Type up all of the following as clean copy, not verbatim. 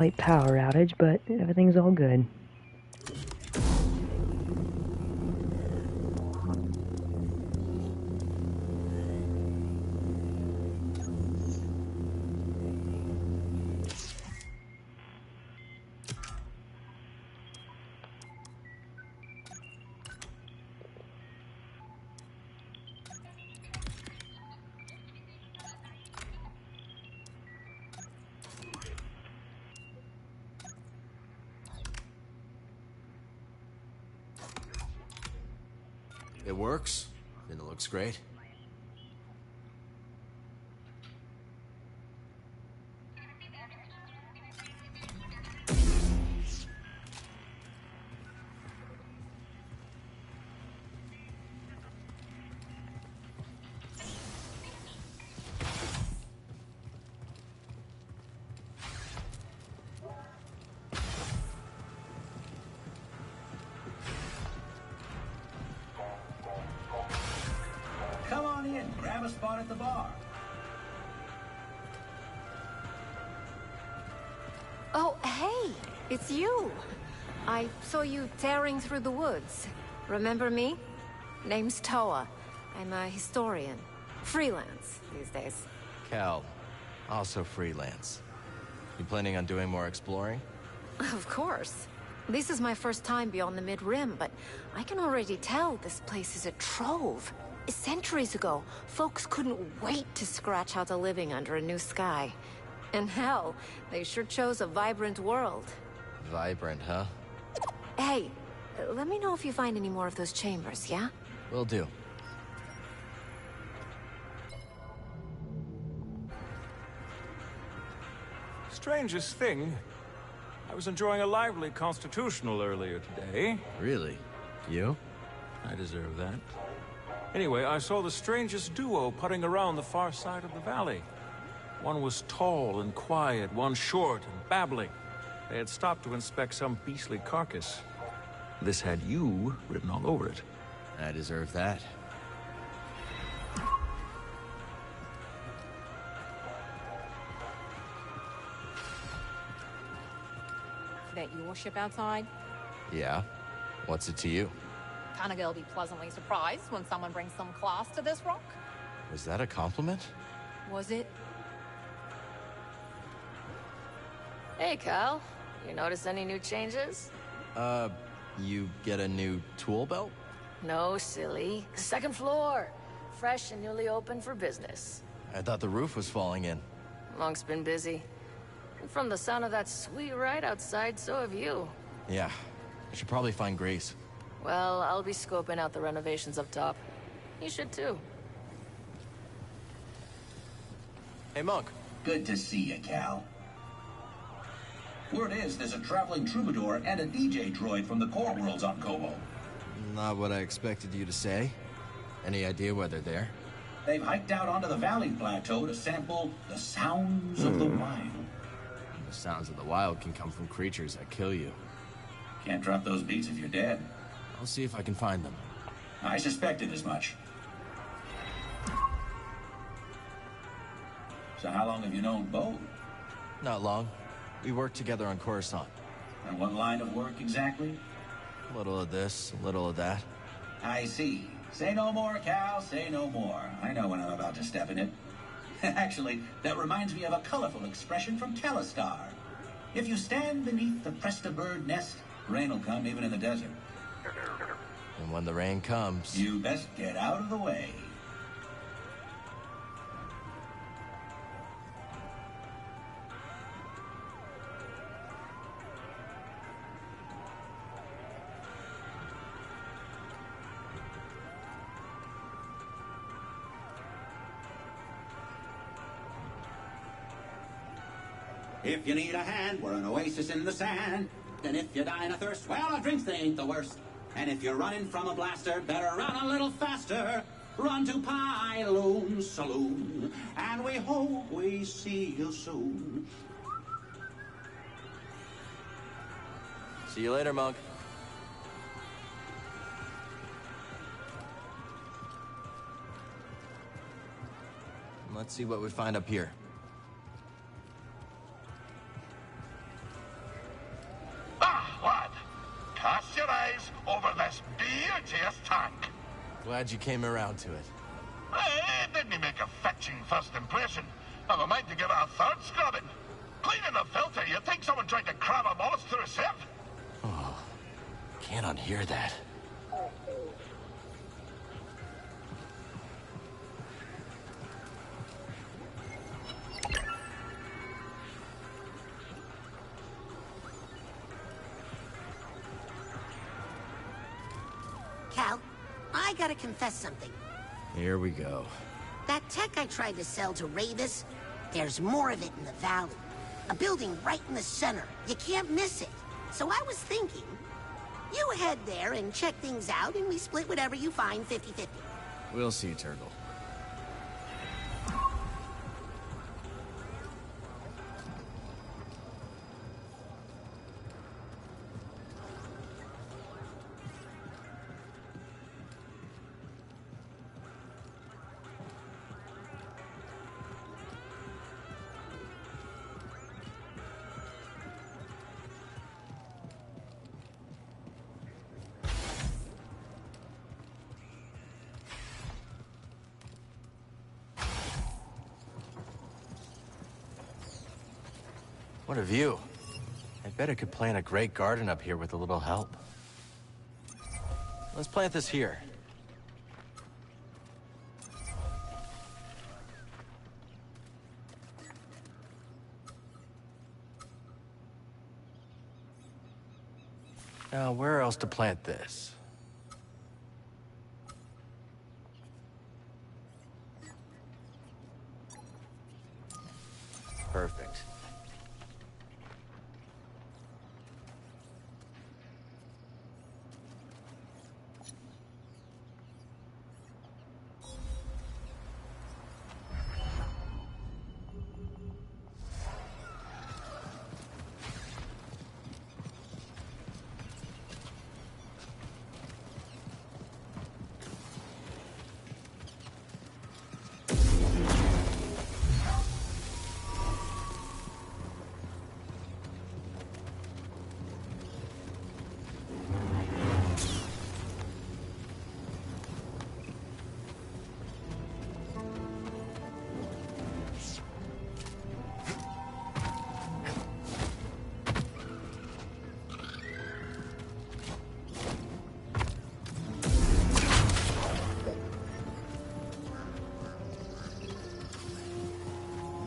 Light power outage, but everything's all good. It works, and it looks great. Come on in, grab a spot at the bar. Oh, hey, it's you. I saw you tearing through the woods. Remember me? Name's Toa. I'm a historian. Freelance these days. Cal, also freelance. You planning on doing more exploring? Of course. This is my first time beyond the Mid-Rim, but I can already tell this place is a trove. Centuries ago, folks couldn't wait to scratch out a living under a new sky. And hell, they sure chose a vibrant world. Vibrant, huh? Hey, let me know if you find any more of those chambers, yeah? Will do. Strangest thing, I was enjoying a lively constitutional earlier today. Really? You? I deserve that. Anyway, I saw the strangest duo putting around the far side of the valley. One was tall and quiet, one short and babbling. They had stopped to inspect some beastly carcass. This had you written all over it. I deserve that. That your ship outside? Yeah? What's it to you? Kinda gonna be pleasantly surprised when someone brings some class to this rock. Was that a compliment? Was it? Hey, Cal. You notice any new changes? You get a new tool belt? No, silly. Second floor. Fresh and newly open for business. I thought the roof was falling in. Monk's been busy. And from the sound of that sweet ride outside, so have you. Yeah. I should probably find Grace. Well, I'll be scoping out the renovations up top. You should too. Hey, Monk. Good to see you, Cal. Word is there's a traveling troubadour and a DJ droid from the core worlds on Kobo. Not what I expected you to say. Any idea where they're there? They've hiked out onto the valley plateau to sample the sounds of the wild. The sounds of the wild can come from creatures that kill you. Can't drop those beats if you're dead. I'll see if I can find them. I suspected as much. So how long have you known Bo? Not long. We worked together on Coruscant. And what line of work exactly? A little of this, a little of that. I see. Say no more, Cal, say no more. I know when I'm about to step in it. Actually, that reminds me of a colorful expression from Talistar. If you stand beneath the Presta bird nest, rain will come even in the desert. And when the rain comes... You best get out of the way. If you need a hand, we're an oasis in the sand. And if you die in a thirst, well, our drinks, they ain't the worst. And if you're running from a blaster, better run a little faster. Run to Pyloon Saloon, and we hope we see you soon. See you later, Monk. Let's see what we find up here. mightiest tank. Glad you came around to it. Didn't he make a fetching first impression? Have a mind to give it a third scrubbing. Cleaning the filter, you'd think someone tried to cram a mollusk through a sieve? Oh, can't unhear that. Cal, I gotta confess something. Here we go. That tech I tried to sell to Ravis, there's more of it in the valley. A building right in the center. You can't miss it. So I was thinking, you head there and check things out, and we split whatever you find 50-50. We'll see, Turtle. What a view. I bet I could plant a great garden up here with a little help. Let's plant this here. Now, where else to plant this? Perfect.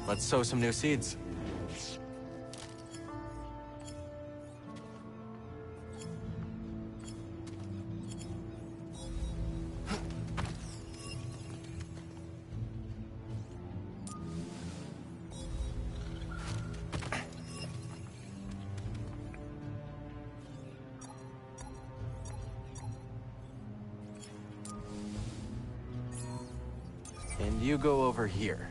Let's sow some new seeds. And you go over here.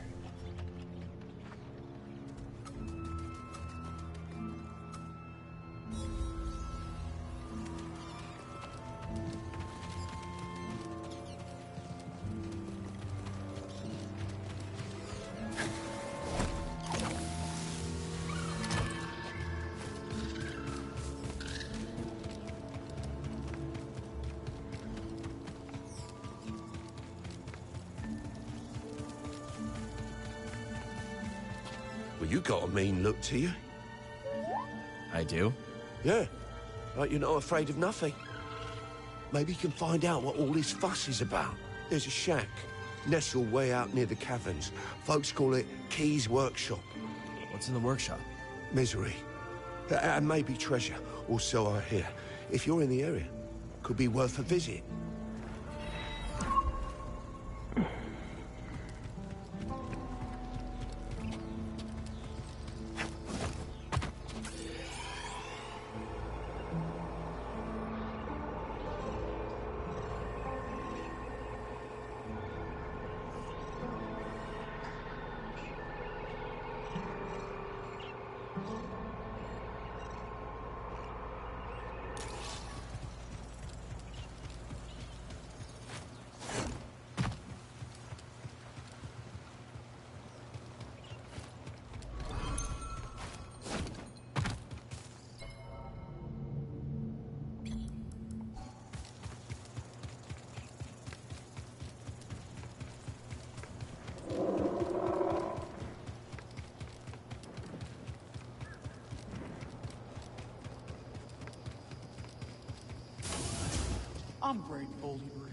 Well, you got a mean look to you. I do? Yeah, like you're not afraid of nothing. Maybe you can find out what all this fuss is about. There's a shack, nestled way out near the caverns. Folks call it Key's Workshop. What's in the workshop? Misery. And maybe treasure, or so I hear. If you're in the area, could be worth a visit. I'm grateful you were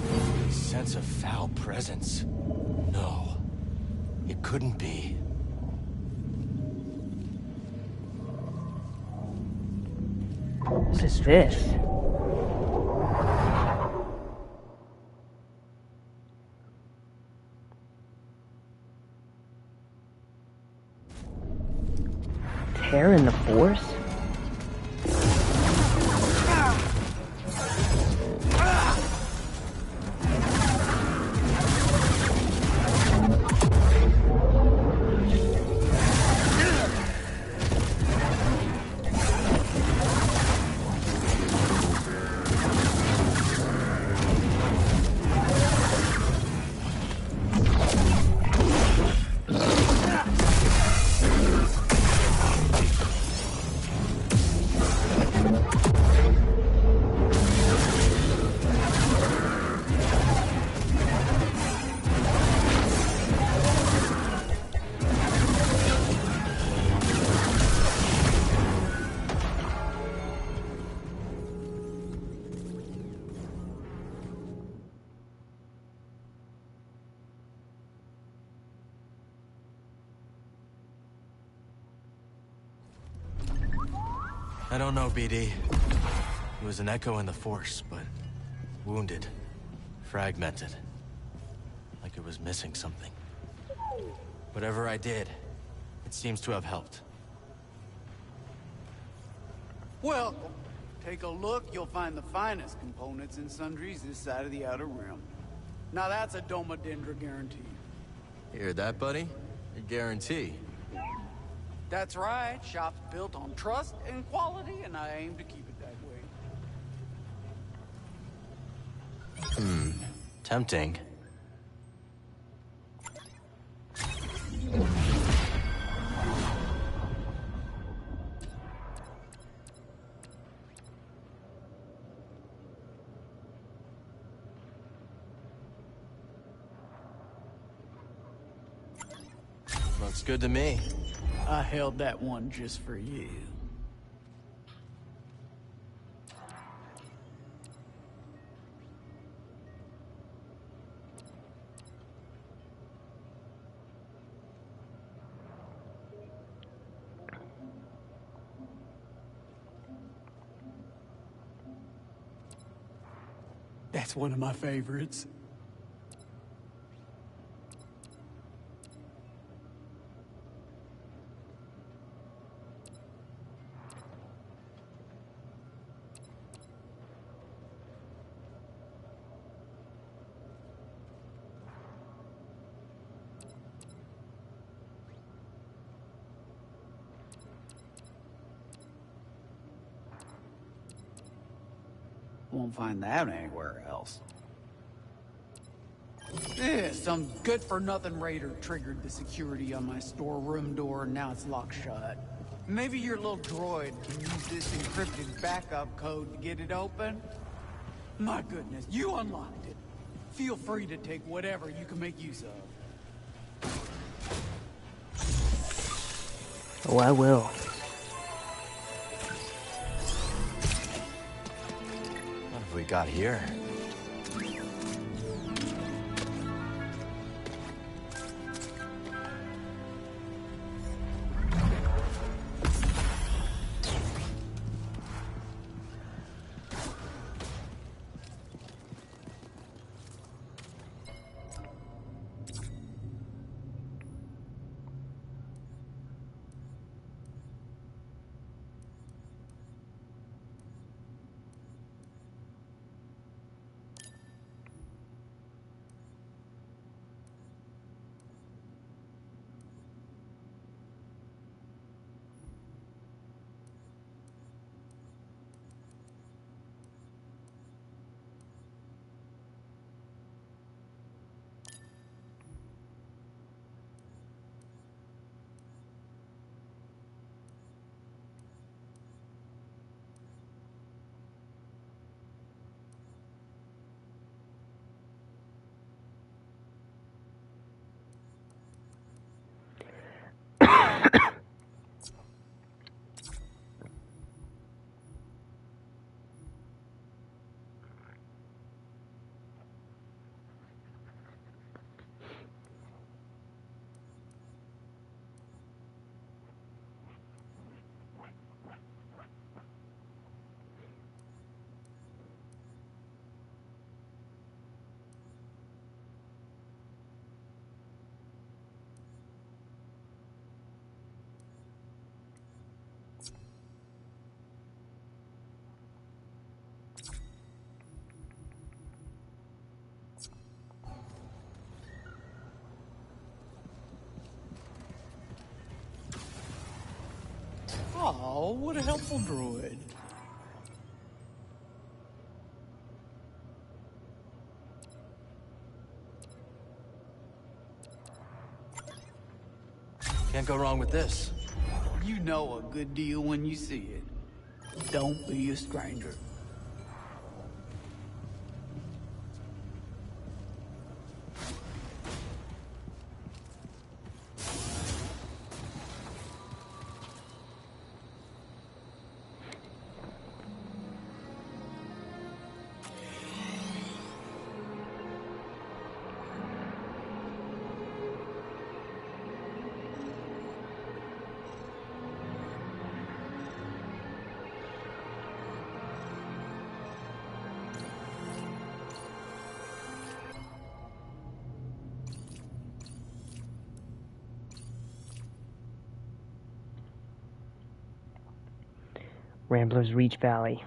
here. Sense of foul presence. No, it couldn't be. What is this? Tear in the Force? I don't know, BD. It was an echo in the Force, but wounded, fragmented, like it was missing something. Whatever I did, it seems to have helped. Welcome. Take a look, you'll find the finest components and sundries this side of the Outer Rim. Now that's a Doma Dendra guarantee. You hear that, buddy? A guarantee. That's right. Shop's built on trust and quality, and I aim to keep it that way. Tempting. Looks good to me. I held that one just for you. That's one of my favorites. Won't find that anywhere else. Yeah, some good-for-nothing raider triggered the security on my storeroom door, and now it's locked shut. Maybe your little droid can use this encrypted backup code to get it open? My goodness, you unlocked it. Feel free to take whatever you can make use of. Oh, I will. What have we got here? Oh, what a helpful droid. Can't go wrong with this. You know a good deal when you see it. Don't be a stranger. Ramblers Reach Valley.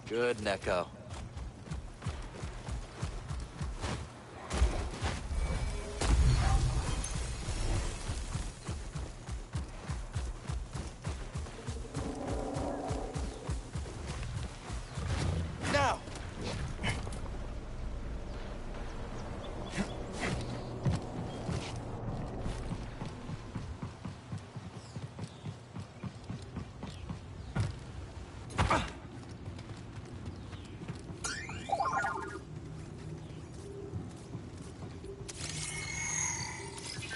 Good, Neko. Now!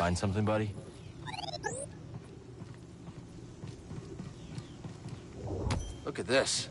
Find something, buddy? Look at this.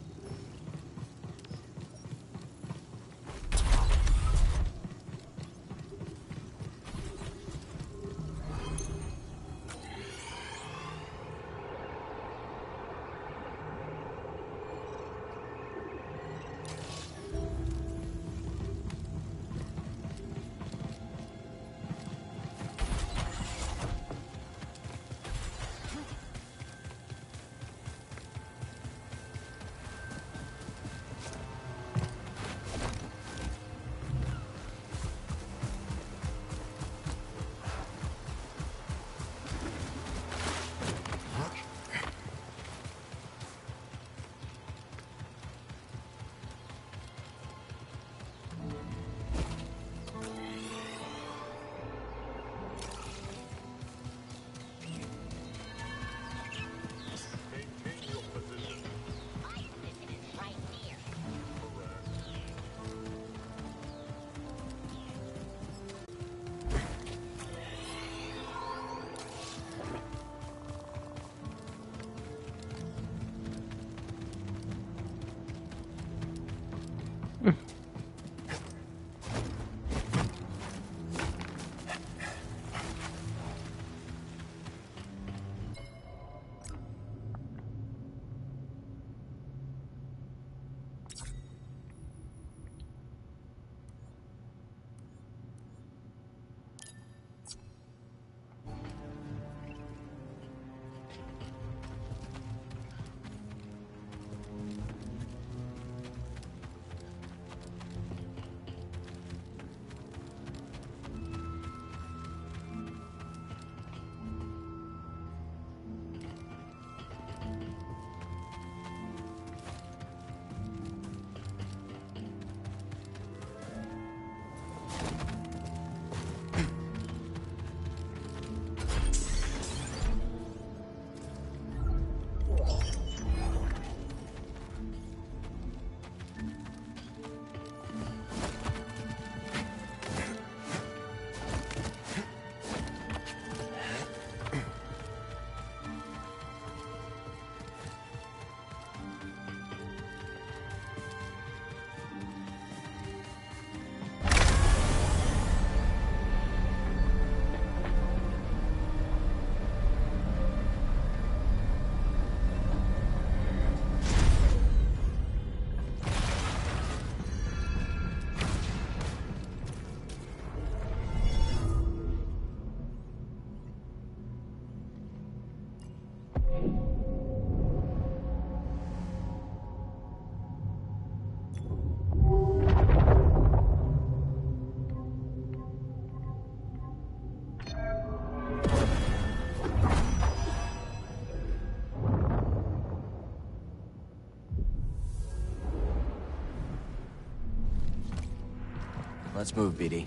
Let's move, BD.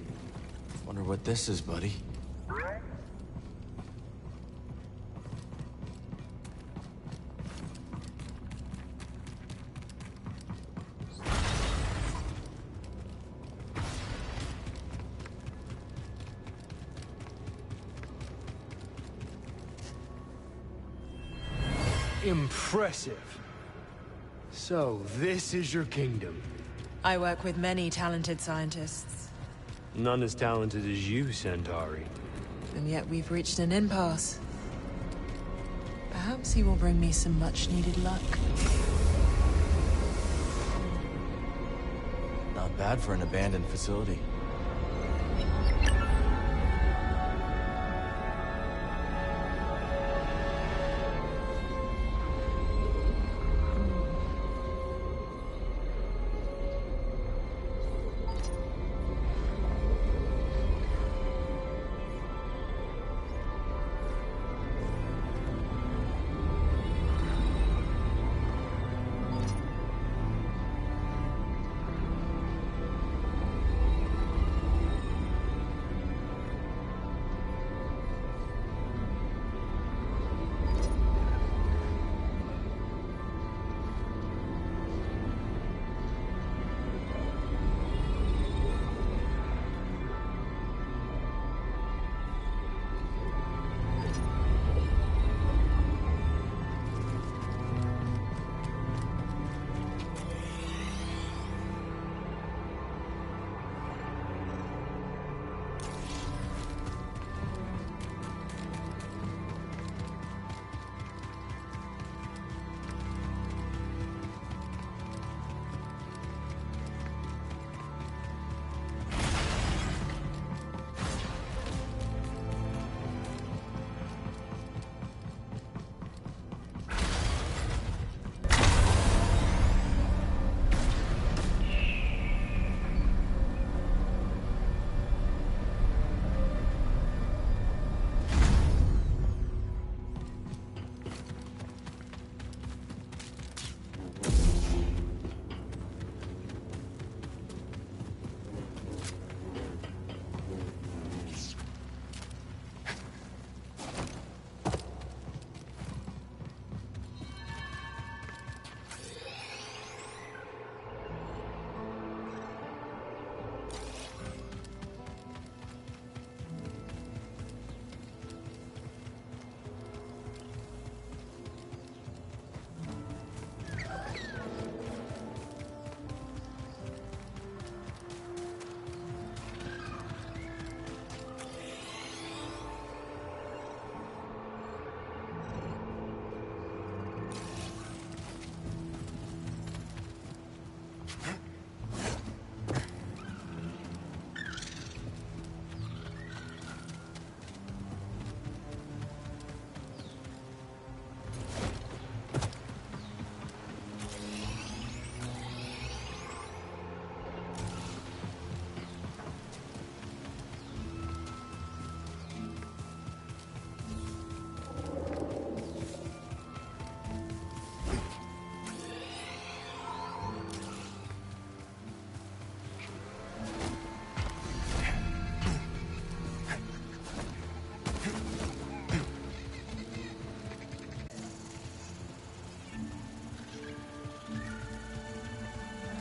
Wonder what this is, buddy. Impressive. So, this is your kingdom. I work with many talented scientists. None as talented as you, Centauri. And yet we've reached an impasse. Perhaps he will bring me some much-needed luck. Not bad for an abandoned facility.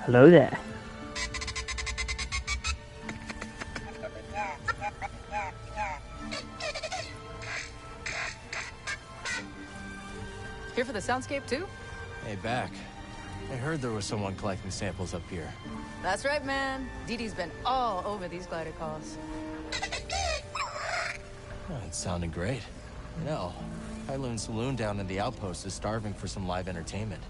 Hello there. Here for the soundscape, too? Hey, back. I heard there was someone collecting samples up here. That's right, man. Dee Dee's been all over these glider calls. Oh, it's sounding great. You know, Kowloon Saloon down in the outpost is starving for some live entertainment.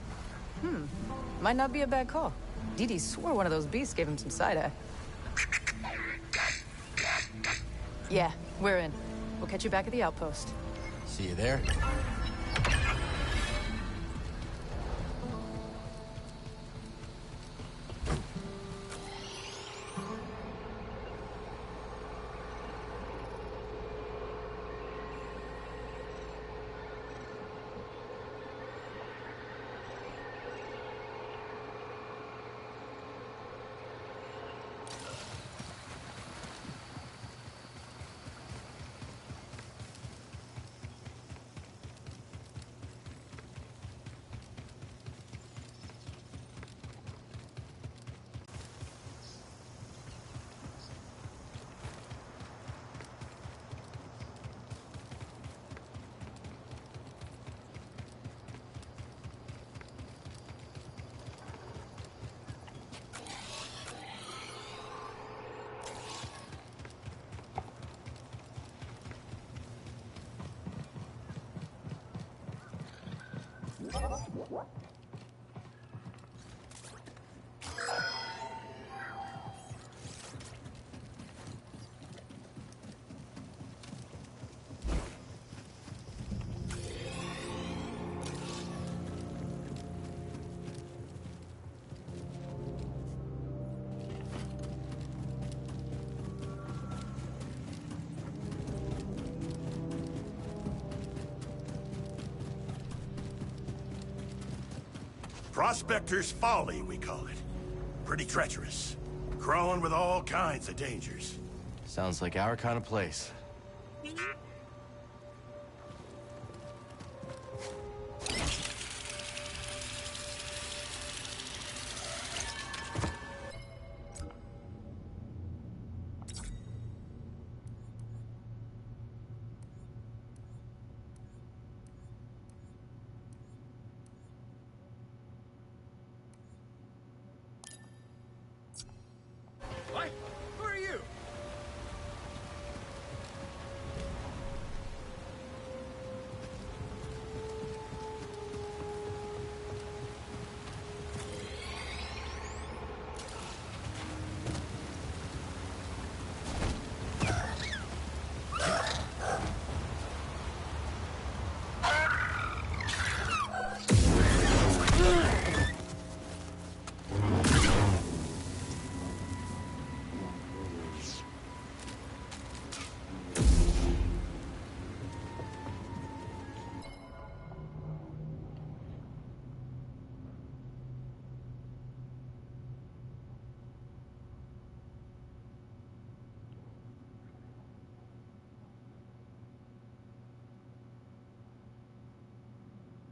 Might not be a bad call. Dee Dee swore one of those beasts gave him some side-eye. Yeah, we're in. We'll catch you back at the outpost. See you there. Prospector's Folly, we call it. Pretty treacherous. Crawling with all kinds of dangers. Sounds like our kind of place. What? Who are you?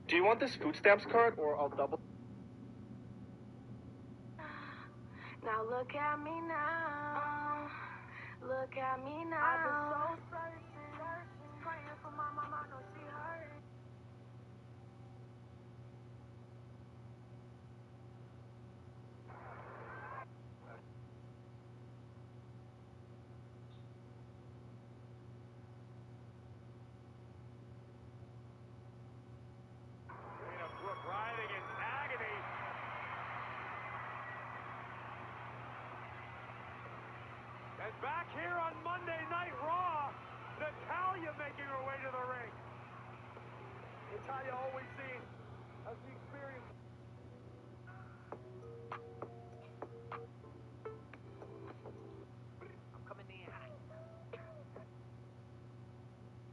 Do you want this food stamps card, or I'll double... Now look at me now. Look at me now. I've been so searching, praying for my mama, I know she hurting. And back here on Monday Night Raw, Natalya making her way to the ring. Natalya always seen as the experience. I'm coming in.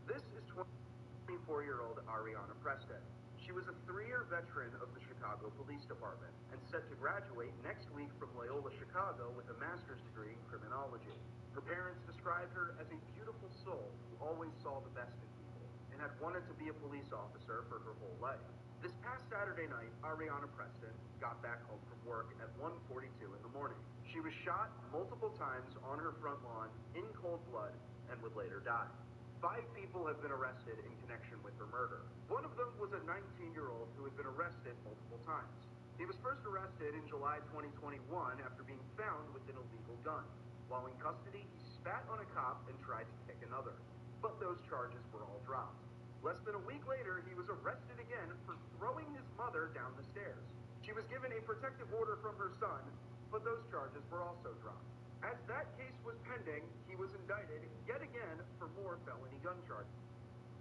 This is 24-year-old Ariana Preston. She was a 3-year veteran of the Chicago Police Department and set to graduate next week from Loyola Chicago with a master's degree in criminology. Her parents described her as a beautiful soul who always saw the best in people and had wanted to be a police officer for her whole life. This past Saturday night, Ariana Preston got back home from work at 1:42 in the morning. She was shot multiple times on her front lawn in cold blood and would later die. 5 people have been arrested in connection with her murder. One of them was a 19-year-old who had been arrested multiple times. He was first arrested in July 2021 after being found with an illegal gun. While in custody, he spat on a cop and tried to kick another. But those charges were all dropped. Less than a week later, he was arrested again for throwing his mother down the stairs. She was given a protective order from her son, but those charges were also dropped. As that case was pending, he was indicted yet again for more felony gun charges.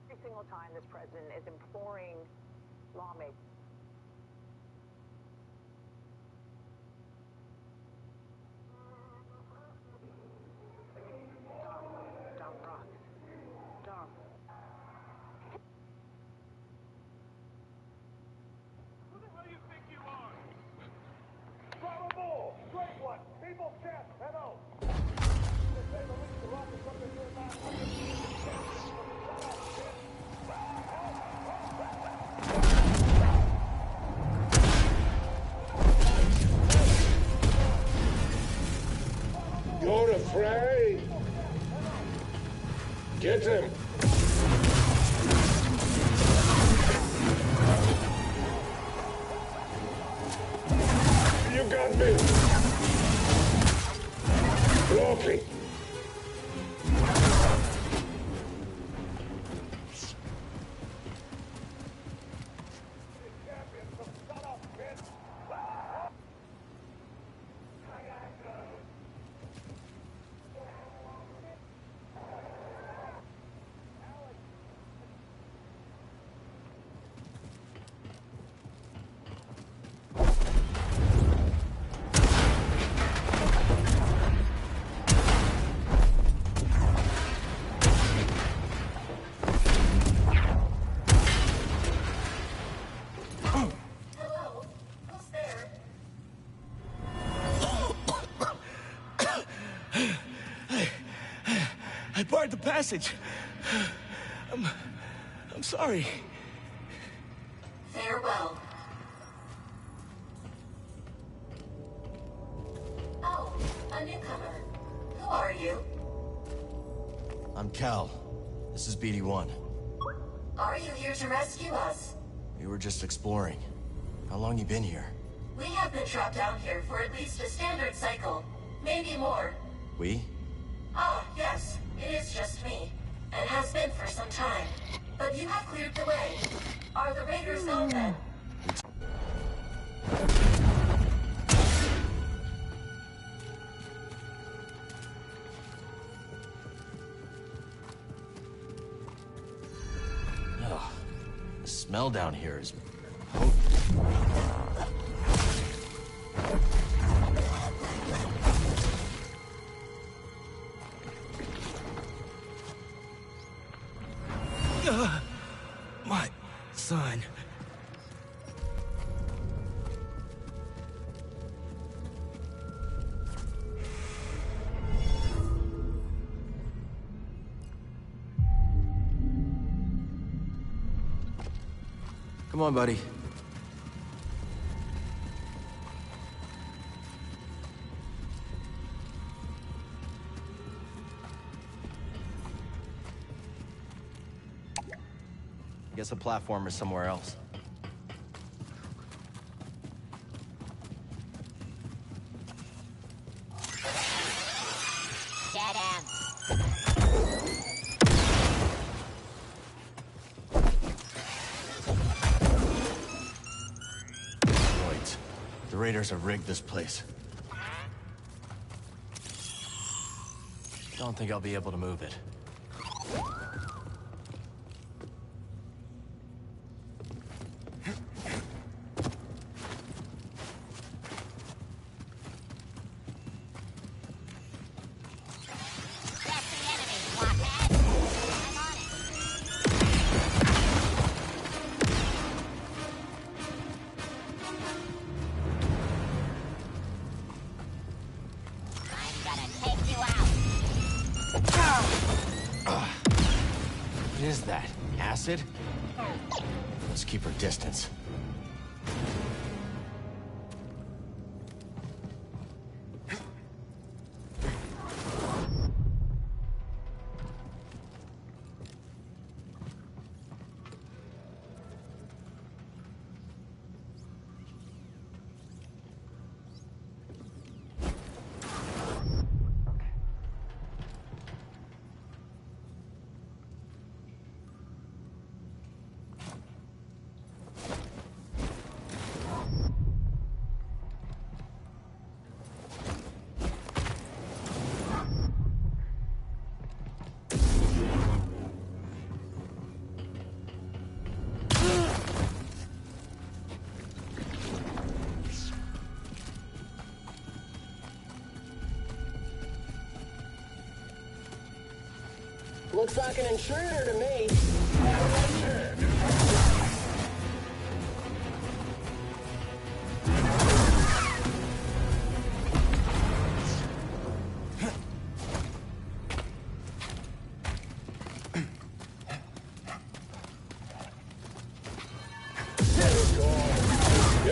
Every single time this president is imploring lawmakers. Dom rocks. Dom. Who the hell do you think you are? Bravo Bull! Straight one! People chest! Hello! To say the least, the rock is something you're not You're afraid? Get him! You got me! Blocking! champion I barred the passage. I'm sorry. Farewell. Oh, a newcomer. Who are you? I'm Cal. This is BD-1. Are you here to rescue us? We were just exploring. How long you been here? We have been trapped down here for at least a standard cycle. Maybe more. We? Ah, yes. It is just me. And has been for some time. But you have cleared the way. Are the raiders gone then? Ugh. The smell down here is My son. Come on, buddy. Guess a platform is somewhere else. Get him. Wait. The raiders have rigged this place. Don't think I'll be able to move it. What is that? Acid? Let's keep her distance. Looks like an intruder to me.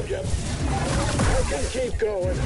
Yep. I can keep going.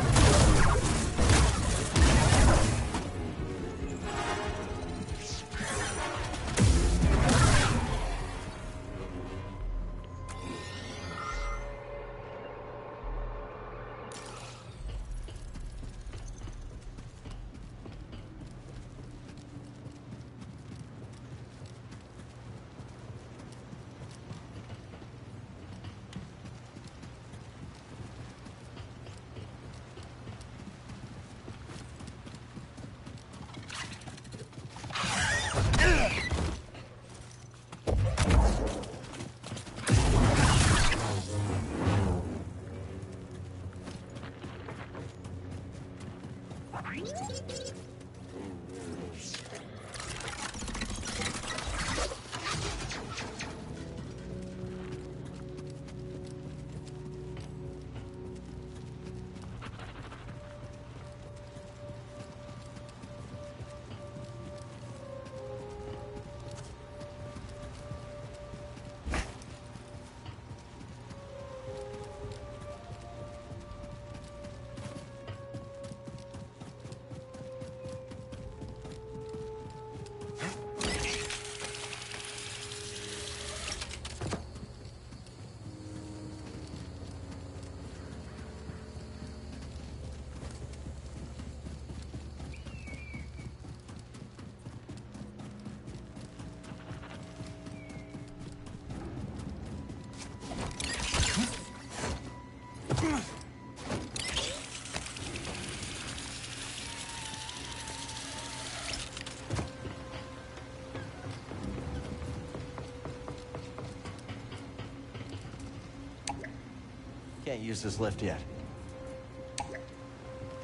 can't use this lift yet.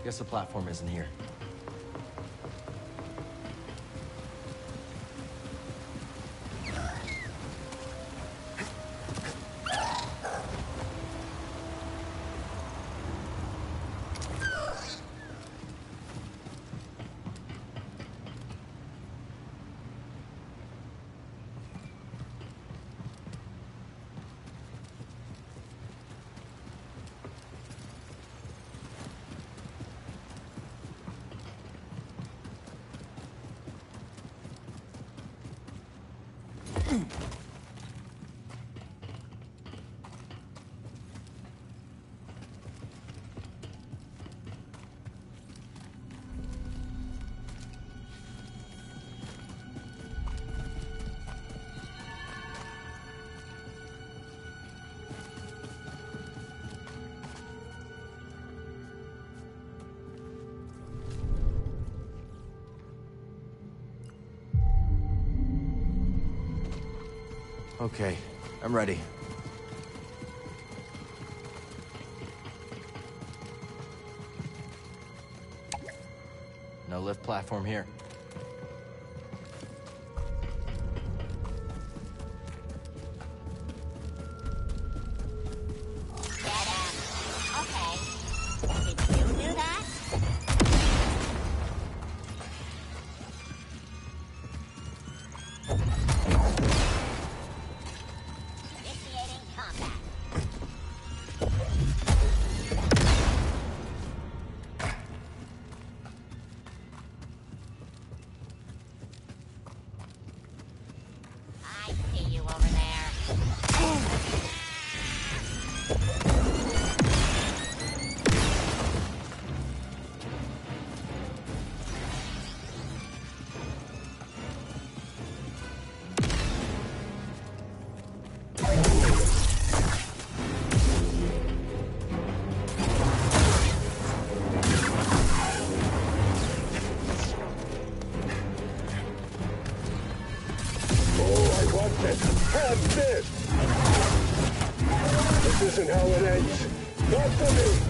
Guess the platform isn't here. Okay, I'm ready. No lift platform here. Have this! This isn't how it ends. Not for me!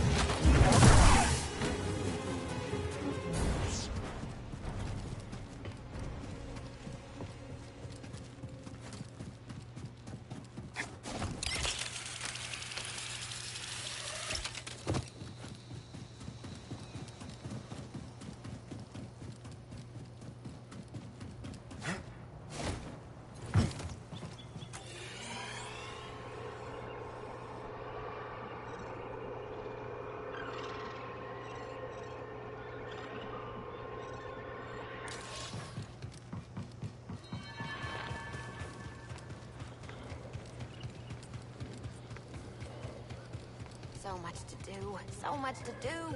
So much to do. So much to do.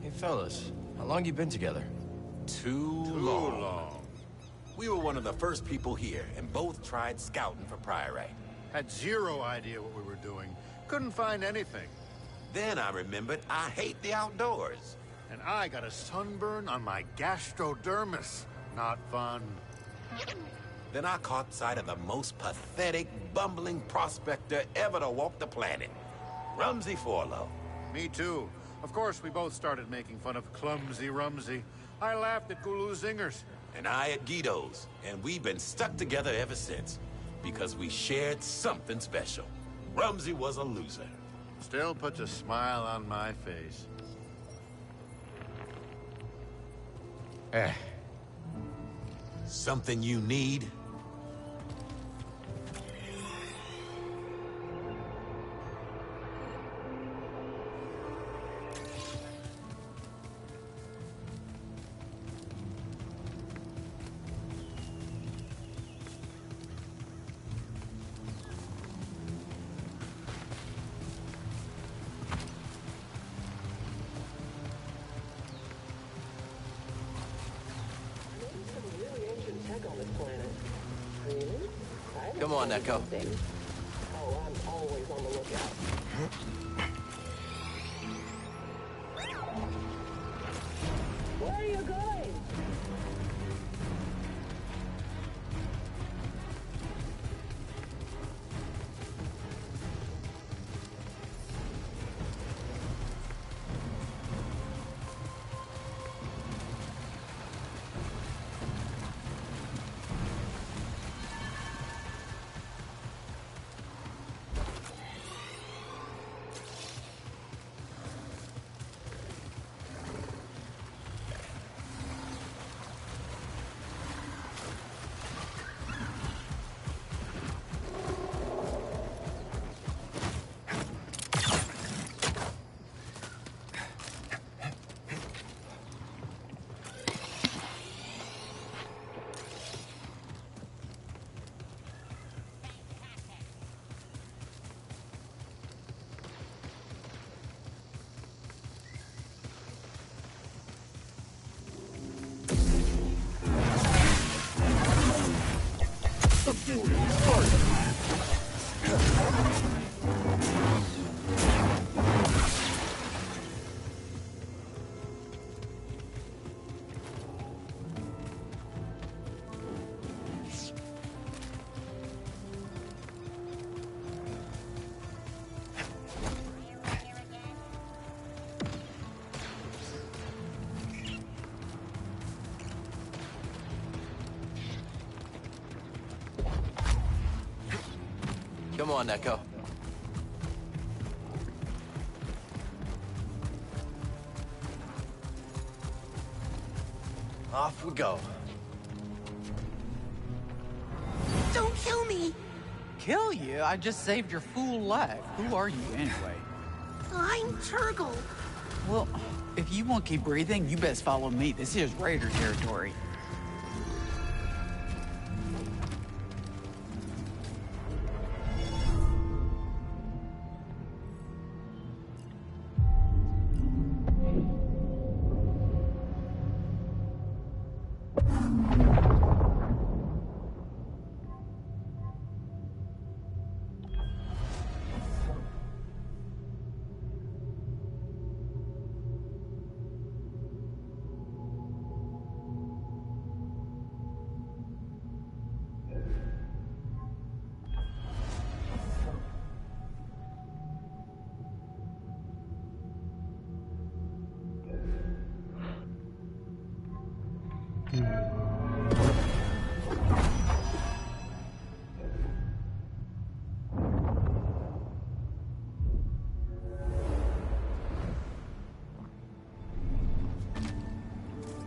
Hey, fellas. How long you been together? Too long. We were one of the first people here, and both tried scouting for Priorite. Had zero idea what we were doing. Couldn't find anything. Then I remembered I hate the outdoors. And I got a sunburn on my gastrodermis. Not fun. Then I caught sight of the most pathetic, bumbling prospector ever to walk the planet. Rumsey Forlow. Me too. Of course, we both started making fun of Clumsy Rumsey. I laughed at Gulu Zingers. And I at Guido's. And we've been stuck together ever since. Because we shared something special. Rumsey was a loser. Still puts a smile on my face. Something you need? Come on, Echo. Oh, I'm always on the lookout. Where are you going? on, Echo. Off we go. Don't kill me! Kill you? I just saved your fool life. Who are you, anyway? I'm Turgle. Well, if you won't keep breathing, you best follow me. This is Raider territory.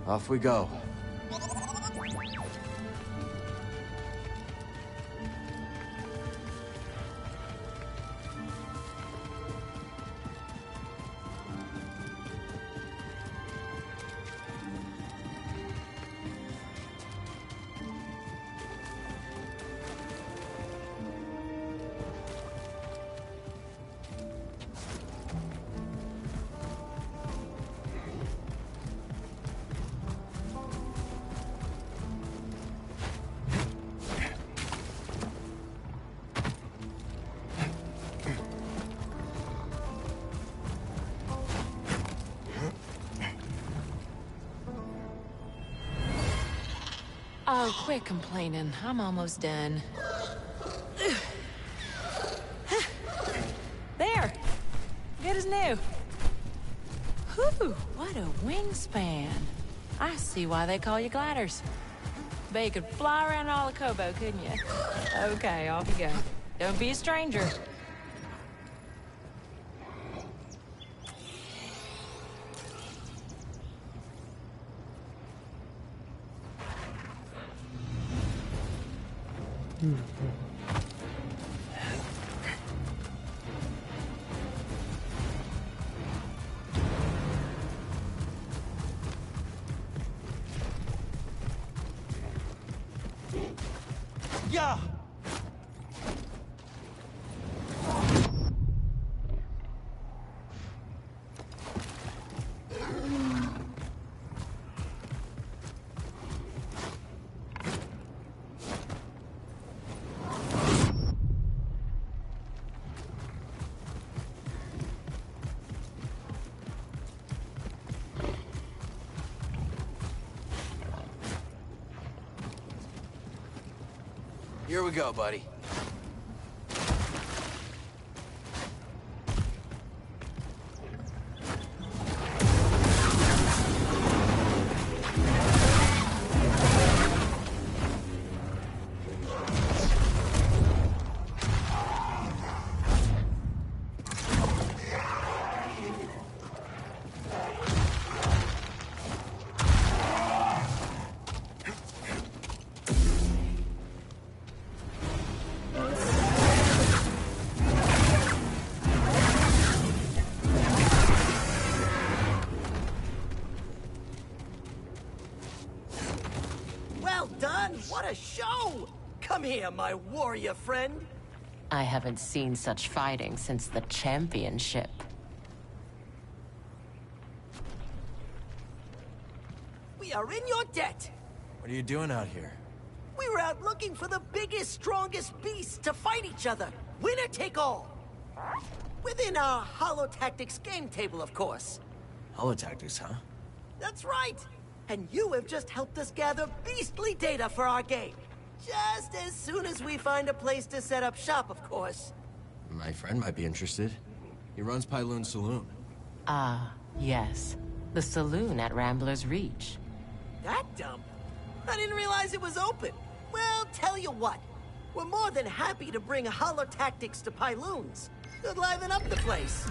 Off we go. Oh, quit complaining. I'm almost done. There! Good as new. Whew, what a wingspan. I see why they call you gliders. Bet you could fly around all of Kobo, couldn't you? Okay, off you go. Don't be a stranger. Yeah! Here we go, buddy. What a show! Come here, my warrior friend. I haven't seen such fighting since the championship. We are in your debt. What are you doing out here? We were out looking for the biggest, strongest beasts to fight each other. Winner take all. Within our Holotactics game table, of course. Holotactics, huh? That's right. And you have just helped us gather beastly data for our game. Just as soon as we find a place to set up shop, of course. My friend might be interested. He runs Pyloon Saloon. Ah, yes. The saloon at Rambler's Reach. That dump? I didn't realize it was open. Well, tell you what. We're more than happy to bring holotactics to Pyloons. Could liven up the place.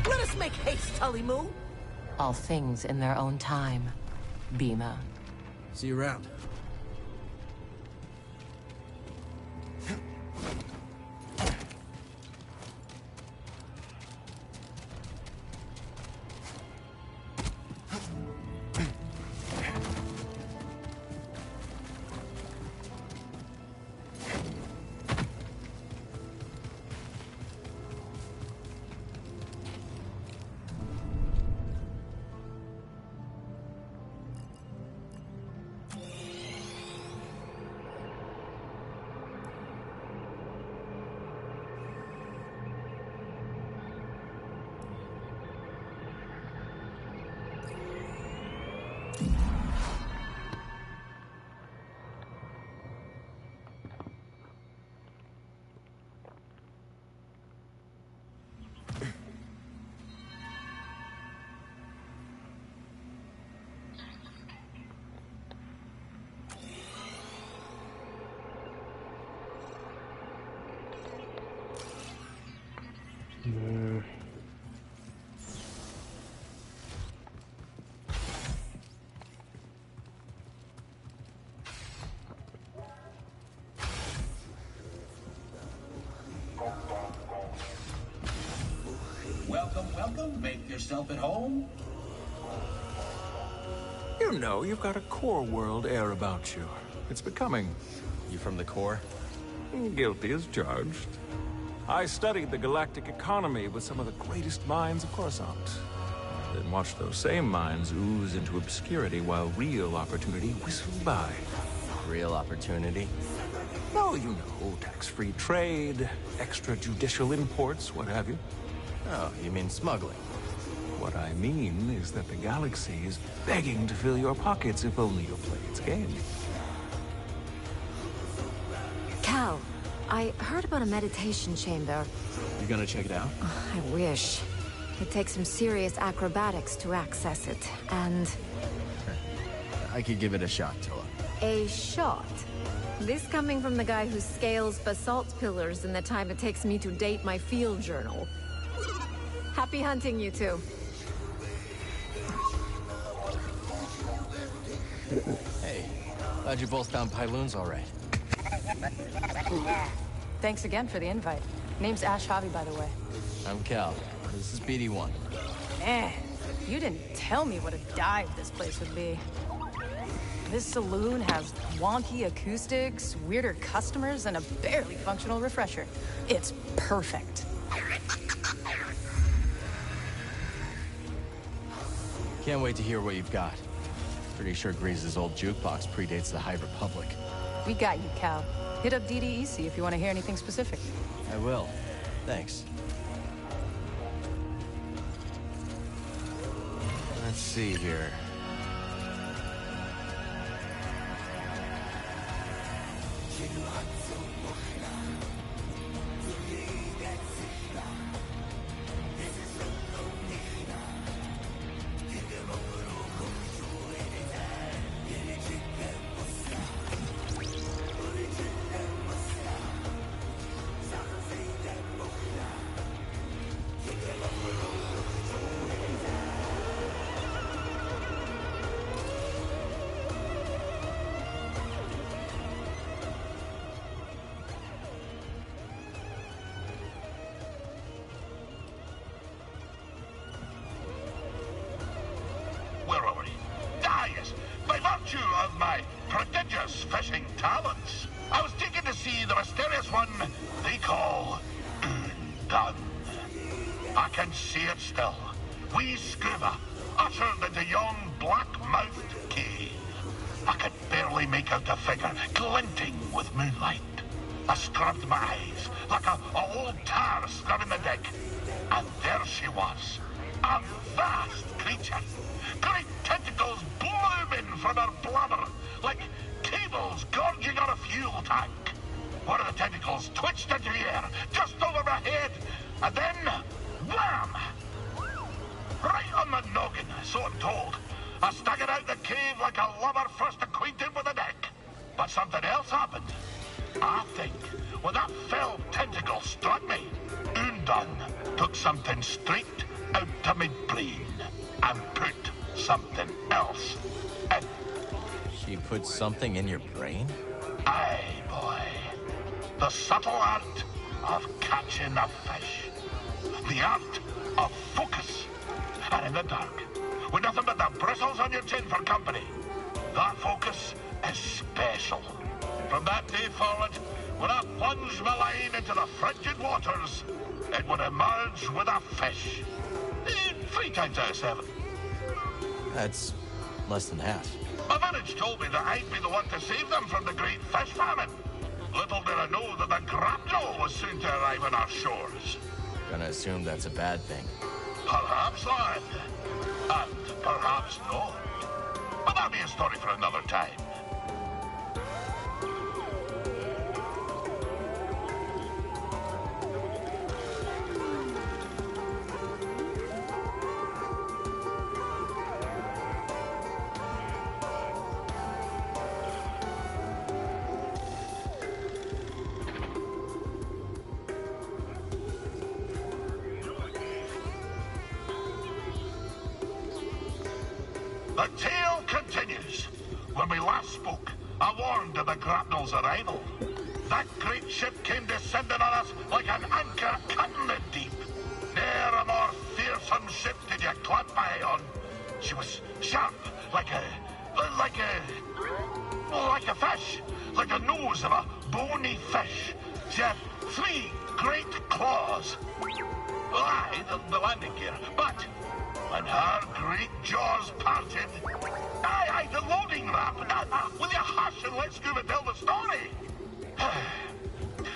Let us make haste, Tully Moo. All things in their own time, Bhima. See you around. Welcome. Make yourself at home. You know, you've got a core world air about you. It's becoming. You from the core? Guilty as charged. I studied the galactic economy with some of the greatest minds of Coruscant. Then watched those same minds ooze into obscurity while real opportunity whistled by. Real opportunity? Oh, you know, tax-free trade, extrajudicial imports, what have you. Oh, you mean smuggling? What I mean is that the galaxy is begging to fill your pockets if only you'll play its game. Cal, I heard about a meditation chamber. You gonna check it out? I wish. It takes some serious acrobatics to access it, and... I could give it a shot, Toa. A shot? This coming from the guy who scales basalt pillars in the time it takes me to date my field journal. Happy hunting, you two. Hey, glad you both found Pyloons all right. Thanks again for the invite. Name's Ash Hobby, by the way. I'm Cal. This is BD1. Man, you didn't tell me what a dive this place would be. This saloon has wonky acoustics, weirder customers, and a barely functional refresher. It's perfect. Can't wait to hear what you've got. Pretty sure Grease's old jukebox predates the High Republic. We got you, Cal. Hit up DDEC if you want to hear anything specific. I will. Thanks. Let's see here. Where are we? Ah, yes. By virtue of my prodigious fishing talents, I was taken to see the mysterious one they call Gun. I can see it still. Wee scuba, ushered into yon black-mouthed cave. I could barely make out the figure, glinting with moonlight. I scrubbed my eyes, like a old tar scrubbing the deck. And there she was, a vast creature. Great tentacles blooming from her blubber, like cables gorging on a fuel tank. One of the tentacles twitched into the air, just over my head, and then, wham! Right on the noggin, so I'm told. I staggered out the cave like a lover first acquainted with the deck. But something else happened. I think when that fell tentacle struck me, Undone took something straight out of my brain and put something else in. She put something in your brain? Aye, boy. The subtle art of catching a fish. The art of focus. And in the dark, with nothing but the bristles on your chin for company, that focus is special. From that day forward, when I plunged my line into the frigid waters, it would emerge with a fish. 3 times out of 7. That's less than half. My village told me that I'd be the one to save them from the great fish famine. Little did I know that the grapnel was soon to arrive on our shores. Gonna assume that's a bad thing. Perhaps, lad. And perhaps not. But that'll be a story for another time. The tale continues. When we last spoke, I warned of the grapnel's arrival. That great ship came descending on us like an anchor cutting the deep. Ne'er a more fearsome ship did you clamp eye on. She was sharp, like a fish, like the nose of a bony fish. She had 3 great claws. Aye, the landing gear, but when her great jaws parted... Aye, the loading ramp. Will you hush and let Scuba tell the story?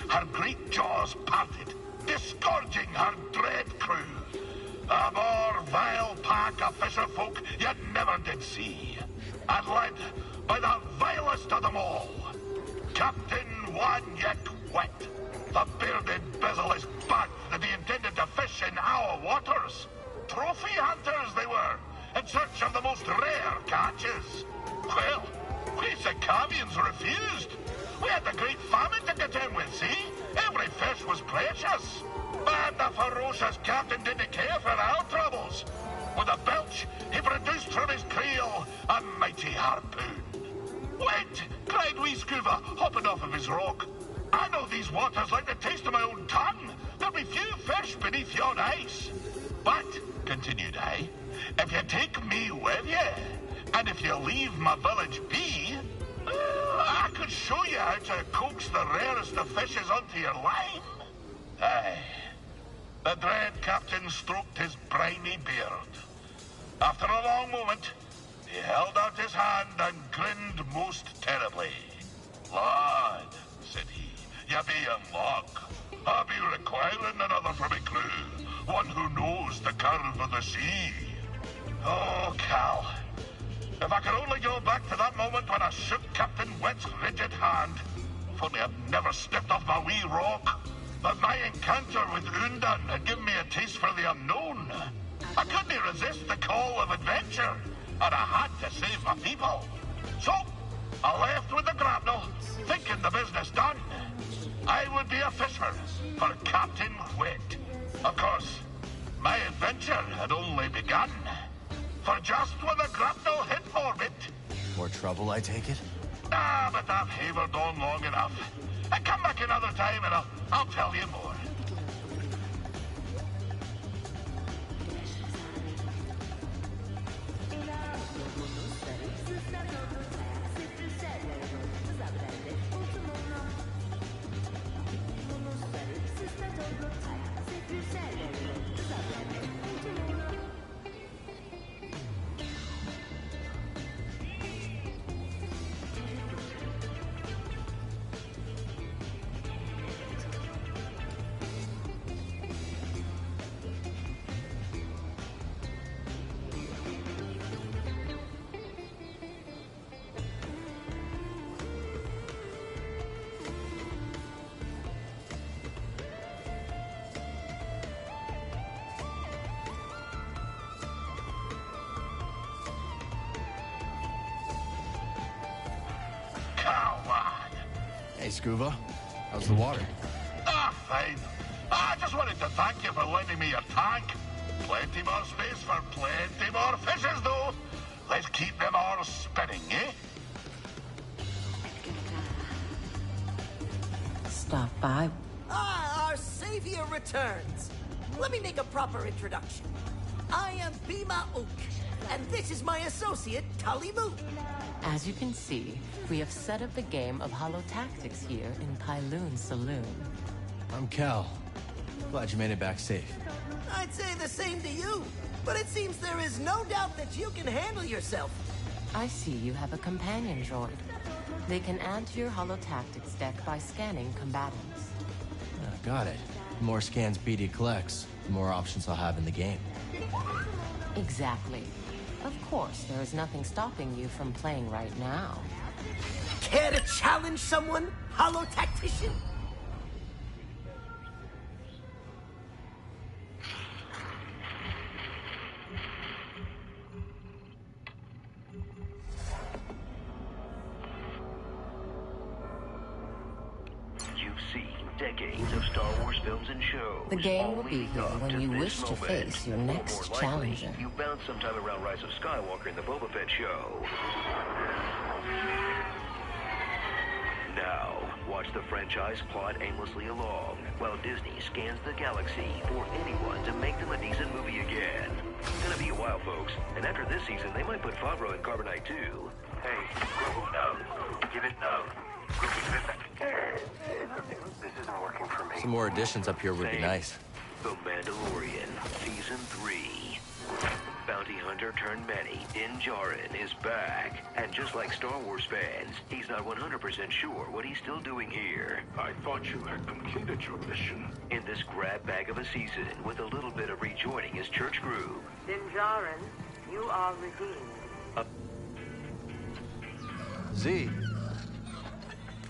Her great jaws parted, disgorging her dread crew. A more vile pack of fisher folk you never did see. And led by the vilest of them all, Captain One-Yek Wet. The bearded bizzle is bad that he intended to fish in our waters. Trophy hunters they were, in search of the most rare catches. Well, we Sikavians refused. We had the great famine to contend with, see? Every fish was precious. But the ferocious captain didn't care for our troubles. With a belch, he produced from his creel a mighty harpoon. Wait, cried wee Scuba, hopping off of his rock. I know these waters like the taste of my own tongue. There'll be few fish beneath yon ice. But, continued I, if you take me with you, and if you leave my village be, I could show you how to coax the rarest of fishes onto your line. Aye. The dread captain stroked his briny beard. After a long moment, he held out his hand and grinned most terribly. Lad, said he, you be in luck. I'll be requiring another for my crew, one who knows the curve of the sea. Oh, Cal, if I could only go back to that moment when I shook Captain Wet's rigid hand. If only I'd never stepped off my wee rock. But my encounter with Undone had given me a taste for the unknown. I couldn't resist the call of adventure, and I had to save my people. So, I left with the grapnel, thinking the business done. I would be a fisher for Captain Wet. Of course, my adventure had only begun. For just when the grapnel hit orbit... More trouble, I take it? Ah, but I've havered on long enough. Come back another time and I'll tell you more. Hey, Scuba. How's the water? Ah, fine. I just wanted to thank you for lending me your tank. Plenty more space for plenty more fishes, though. Let's keep them all spinning, eh? Stop by. Ah, our savior returns. Let me make a proper introduction. I am Bima Ook, and this is my associate, Talimu. As you can see, we have set up the game of holotactics here in Pyloon's saloon. I'm Cal. Glad you made it back safe. I'd say the same to you, but it seems there is no doubt that you can handle yourself. I see you have a companion droid. They can add to your holotactics deck by scanning combatants. Got it. The more scans BD collects, the more options I'll have in the game. Exactly. Of course, there is nothing stopping you from playing right now. Care to challenge someone, holotactician? Decades of Star Wars films and shows. The game will be here when you wish to face your next challenger. You found sometime around Rise of Skywalker in the Boba Fett show. Now, watch the franchise plod aimlessly along while Disney scans the galaxy for anyone to make them a decent movie again. It's gonna be a while, folks, and after this season, they might put Favreau in Carbonite too. Hey, Grogu, no. Give it no. This isn't working for me. Some more additions up here would be nice. The Mandalorian, Season 3. Bounty hunter turned Manny, Din Djarin, is back. And just like Star Wars fans, he's not 100% sure what he's still doing here. I thought you had completed your mission. In this grab bag of a season, with a little bit of rejoining his church group. Din Djarin, you are redeemed. Z.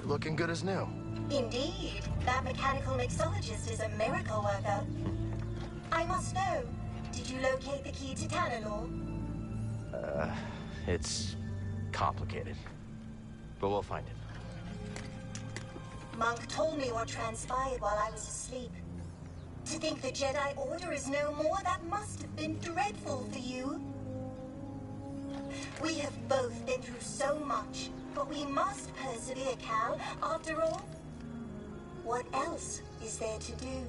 Looking good as new. Indeed. That mechanical mixologist is a miracle worker. I must know, did you locate the key to Tanalor? It's complicated. But we'll find it. Monk told me what transpired while I was asleep. To think the Jedi Order is no more, that must have been dreadful for you. We have both been through so much, but we must persevere, Cal. After all, what else is there to do?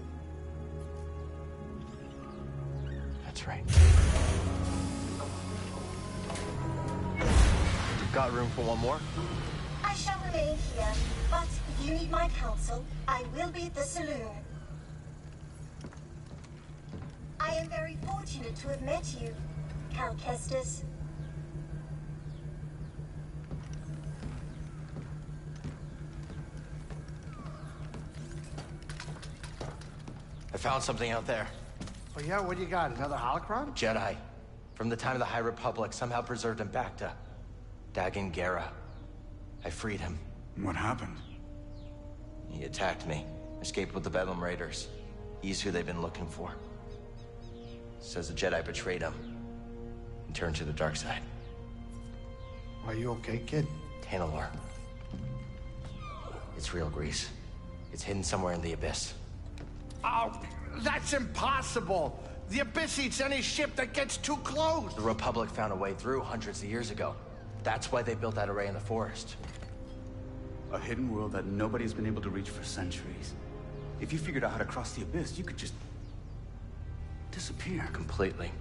That's right. Got room for one more? I shall remain here, but if you need my counsel, I will be at the saloon. I am very fortunate to have met you, Cal Kestis. I found something out there. Oh yeah, what do you got? Another holocron? Jedi. From the time of the High Republic, somehow preserved in Bacta. Dagan Gera. I freed him. What happened? He attacked me. Escaped with the Bedlam Raiders. He's who they've been looking for. Says the Jedi betrayed him. And turned to the dark side. Are you okay, kid? Tanalor. It's real, Grease. It's hidden somewhere in the Abyss. Oh, that's impossible! The Abyss eats any ship that gets too close! The Republic found a way through hundreds of years ago. That's why they built that array in the forest. A hidden world that nobody's been able to reach for centuries. If you figured out how to cross the Abyss, you could just disappear. Completely.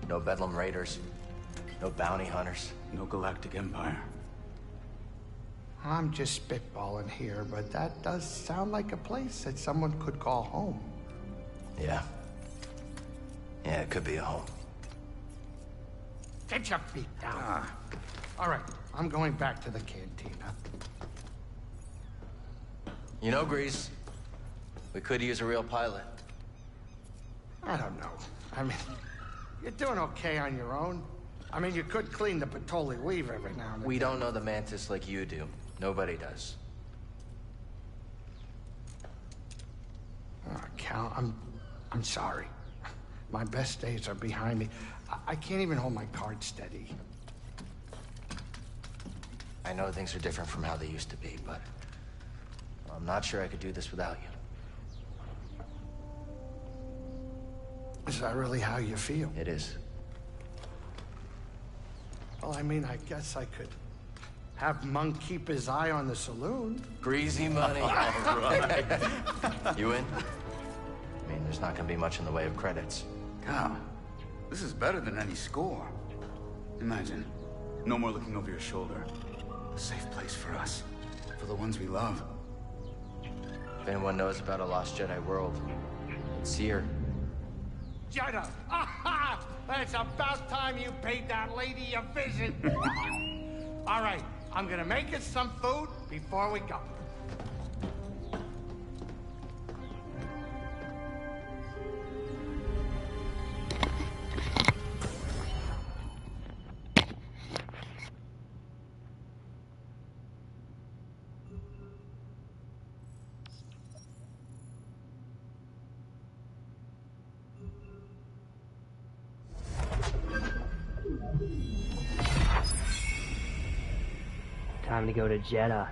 No Bedlam Raiders. No bounty hunters. No galactic empire. I'm just spitballing here, but that does sound like a place that someone could call home. Yeah. Yeah, it could be a home. Get your feet down. All right, I'm going back to the cantina. You know, Grease, we could use a real pilot. I don't know. I mean, you're doing okay on your own. I mean, you could clean the Patoli weave every now and then. We don't know the Mantis like you do. Nobody does. Cal, I'm sorry. My best days are behind me. I can't even hold my cards steady. I know things are different from how they used to be, but I'm not sure I could do this without you. Is that really how you feel? It is. Well, I mean, I guess I could have Monk keep his eye on the saloon. Greasy money. All right. You in? I mean, there's not gonna be much in the way of credits. Cal, this is better than any score. Imagine, no more looking over your shoulder. A safe place for us, for the ones we love. If anyone knows about a lost Jedi world, it's here. Jedi! Aha! It's about time you paid that lady a visit. All right, I'm gonna make us some food before we go. Time to go to Jeddah.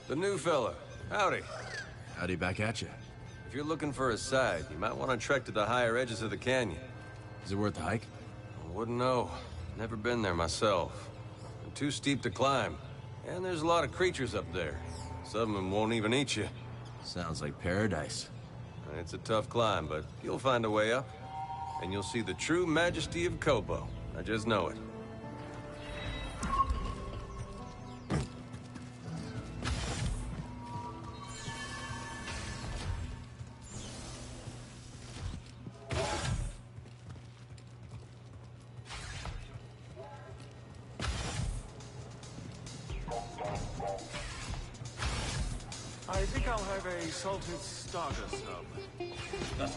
The new fella. Howdy. Howdy back at you. If you're looking for a side, you might want to trek to the higher edges of the canyon. Is it worth the hike? I wouldn't know. Never been there myself. And too steep to climb. And there's a lot of creatures up there. Some of them won't even eat you. Sounds like paradise. It's a tough climb, but you'll find a way up. And you'll see the true majesty of Kobo. I just know it. I think I'll have a salted starter sub.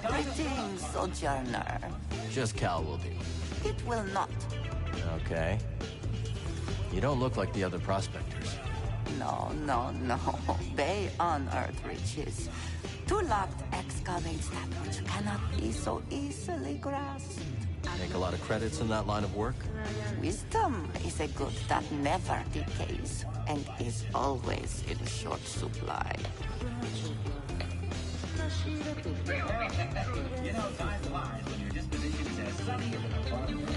Greetings, Sojourner. Just Cal will do. It will not. Okay. You don't look like the other prospectors. No, no, no. They unearth riches. To locked excavates that which cannot be so easily grasped. Make a lot of credits in that line of work? Wisdom is a good that never decays and is always in short supply. You know, time flies when your disposition is as sunny as an apartment.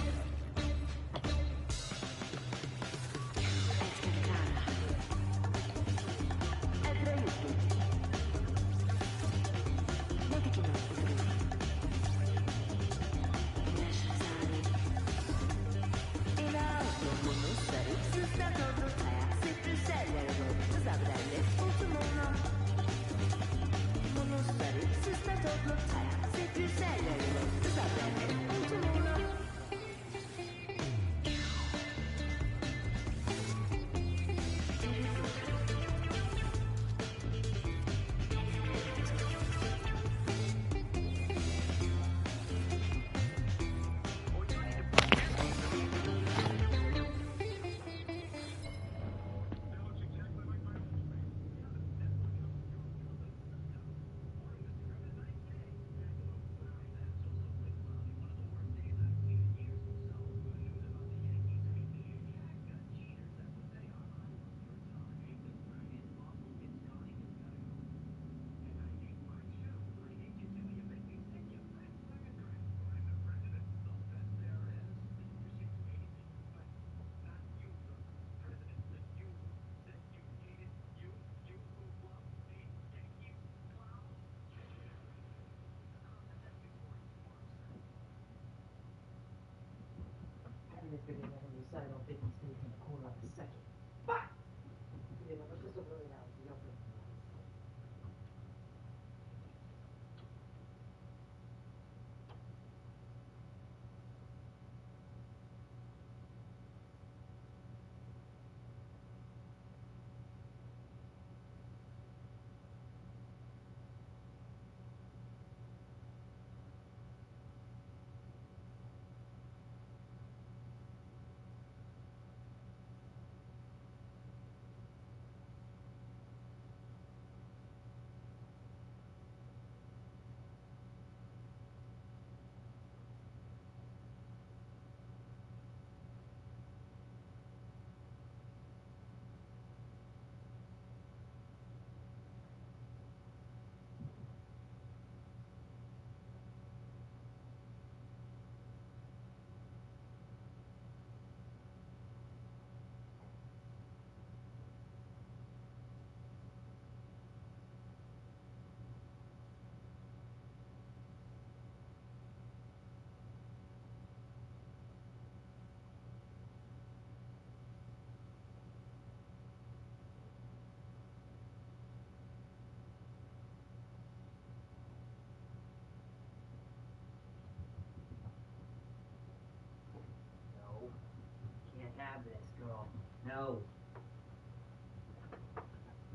No.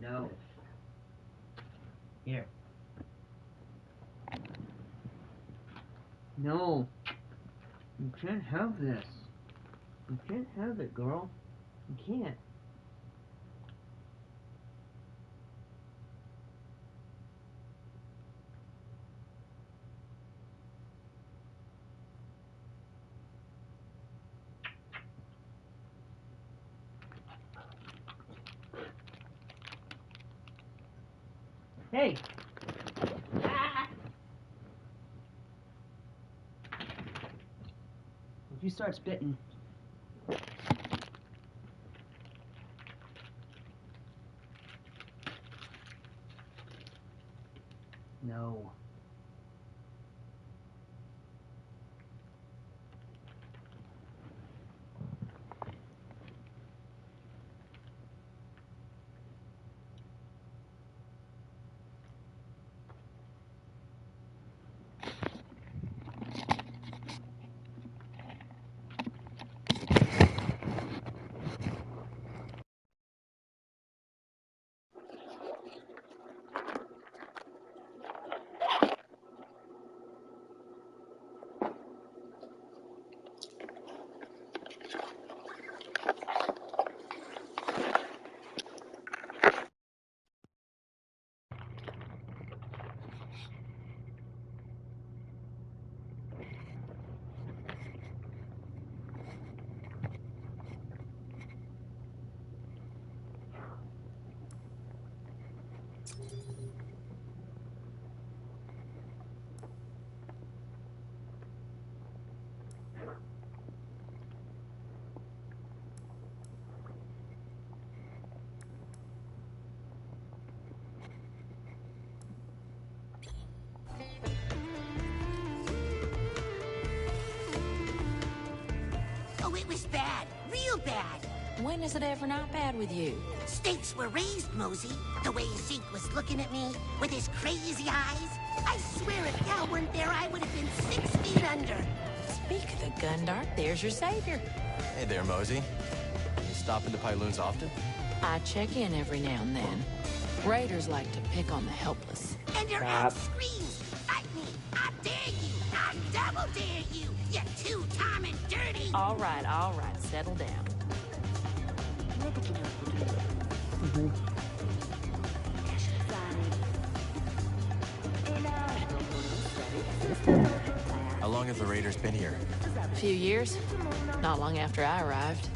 No. Here. No. You can't have this. You can't have it, girl. You can't. Hey! Ah! If you start spitting... No. Oh, it was bad. Real bad. When is it ever not bad with you? Stakes were raised, Mosey. The way Zeke was looking at me with his crazy eyes. I swear if Cal weren't there, I would have been 6 feet under. Speak of the Gundart, there's your savior. Hey there, Mosey. You stop into Pyloon's often? I check in every now and then. Raiders like to pick on the helpless. And your aunt screams, fight me, I dare you, I double dare you, you two-time and dirty. All right, settle down. How long have the Raiders been here? A few years. Not long after I arrived.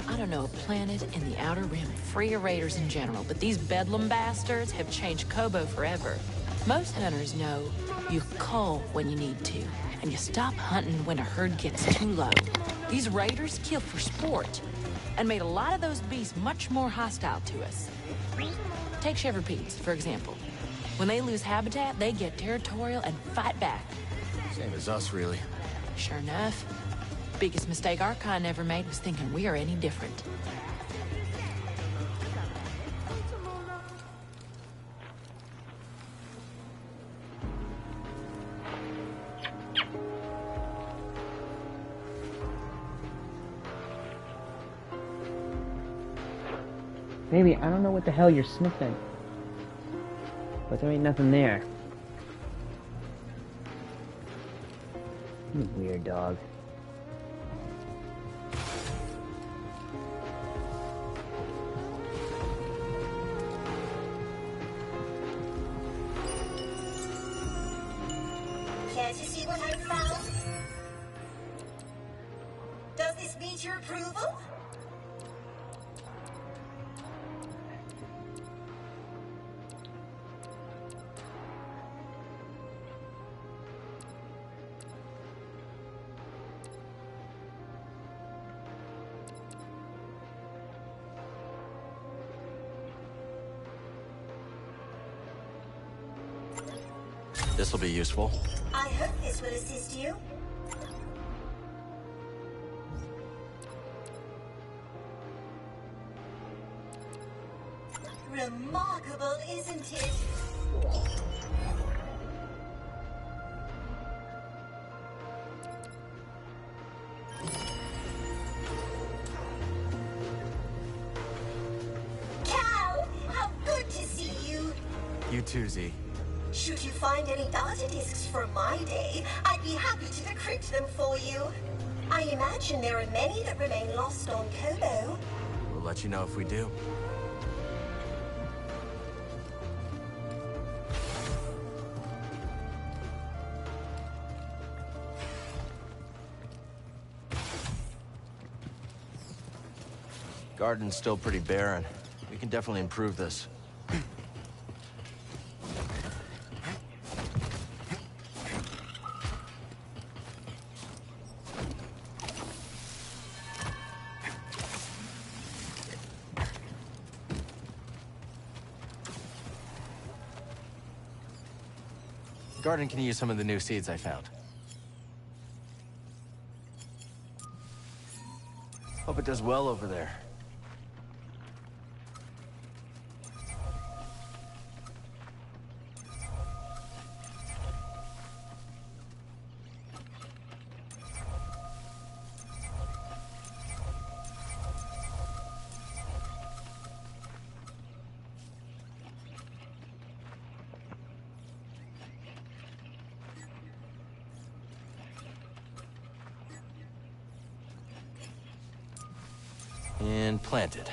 I don't know a planet in the Outer Rim free of raiders in general, but these bedlam bastards have changed Kobo forever. Most hunters know you cull when you need to, and you stop hunting when a herd gets too low. These raiders kill for sport, and made a lot of those beasts much more hostile to us. Take Shepherd-Pedes, for example. When they lose habitat, they get territorial and fight back. Same as us, really. Sure enough. Biggest mistake our kind ever made was thinking we are any different. Baby, I don't know what the hell you're sniffing. But there ain't nothing there. You weird dog. Care to see what I found? Does this meet your approval? This'll be useful. I hope this will assist you. Remarkable, isn't it? You too, Z. Should you find any data discs from my day, I'd be happy to decrypt them for you. I imagine there are many that remain lost on Kobo. We'll let you know if we do. Garden's still pretty barren. We can definitely improve this. Garden can use some of the new seeds I found. Hope it does well over there. And planted.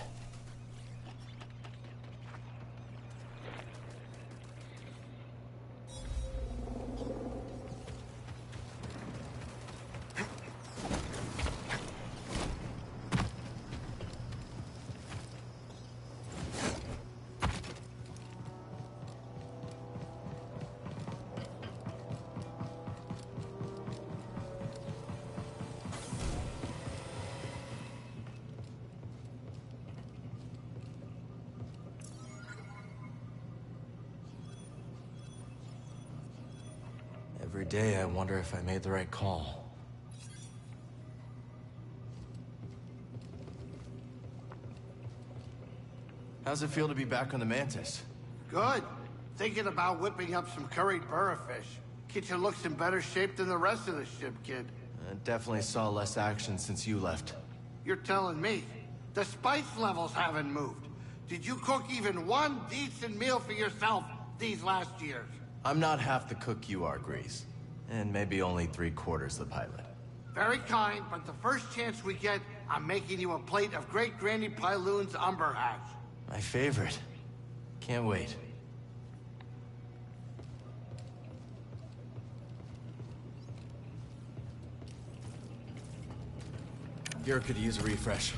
Every day I wonder if I made the right call. How's it feel to be back on the Mantis? Good. Thinking about whipping up some curried burrafish. Kitchen looks in better shape than the rest of the ship, kid. I definitely saw less action since you left. You're telling me. The spice levels haven't moved. Did you cook even one decent meal for yourself these last years? I'm not half the cook you are, Grease. And maybe only 3/4 the pilot. Very kind, but the first chance we get, I'm making you a plate of Great Granny Pyloon's umber hash. My favorite. Can't wait. Garrett could use a refresh.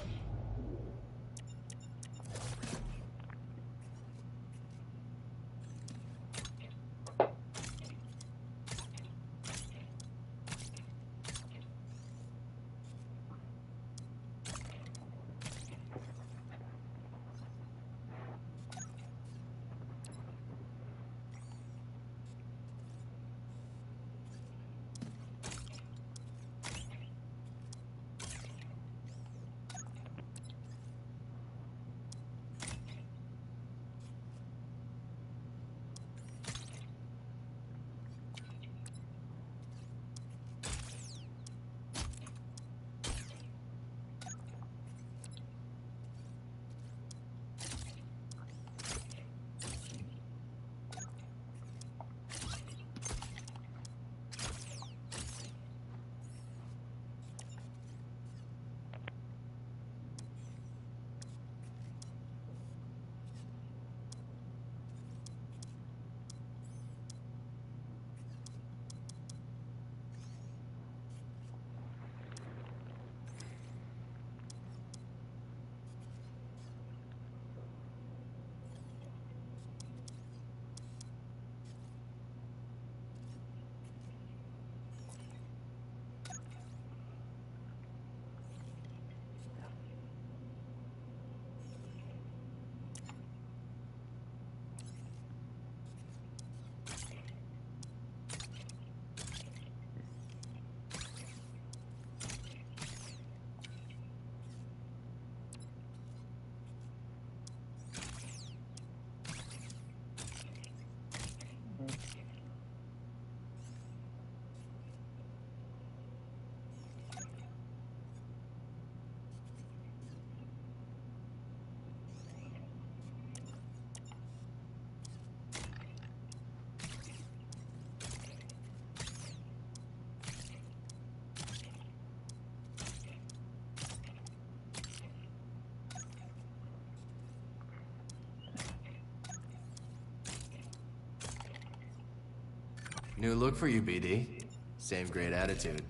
New look for you, BD. Same great attitude.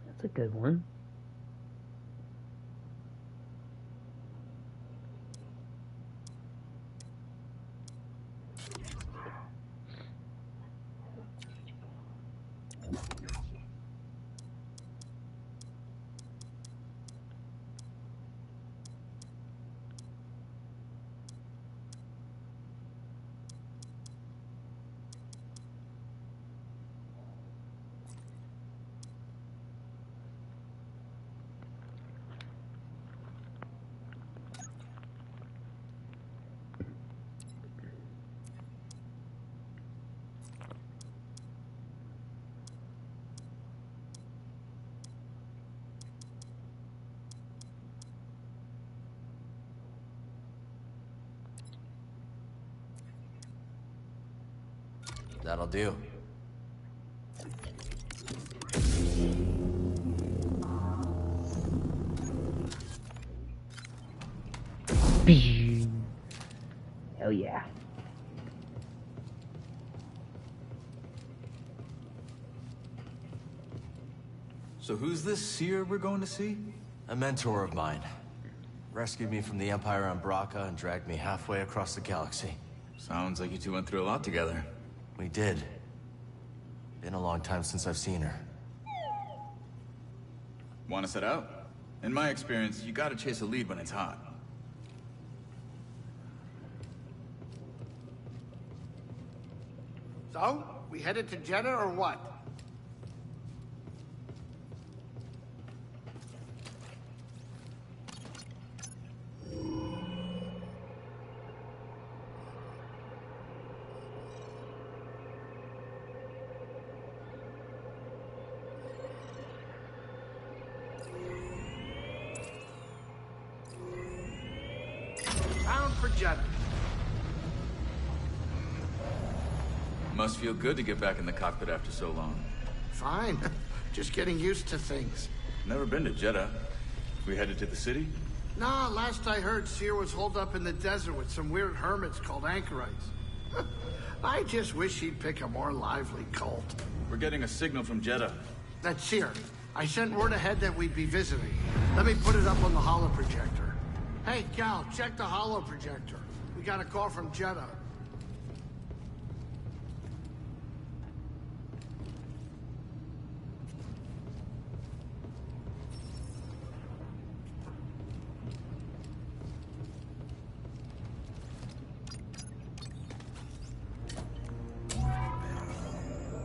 That's a good one. That'll do. Hell yeah. So who's this seer we're going to see? A mentor of mine. Rescued me from the Empire on Braca and dragged me halfway across the galaxy. Sounds like you two went through a lot together. We did. Been a long time since I've seen her. Want to set out? In my experience, you gotta chase a lead when it's hot. So, we headed to Jeddah or what? Bound for Jeddah. Must feel good to get back in the cockpit after so long. Fine. Just getting used to things. Never been to Jeddah. We headed to the city? Nah, last I heard, Seer was holed up in the desert with some weird hermits called anchorites. I just wish he'd pick a more lively cult. We're getting a signal from Jeddah. That's Seer. I sent word ahead that we'd be visiting. Let me put it up on the holoprojector. Hey, Cal, check the holoprojector. We got a call from Jeddah.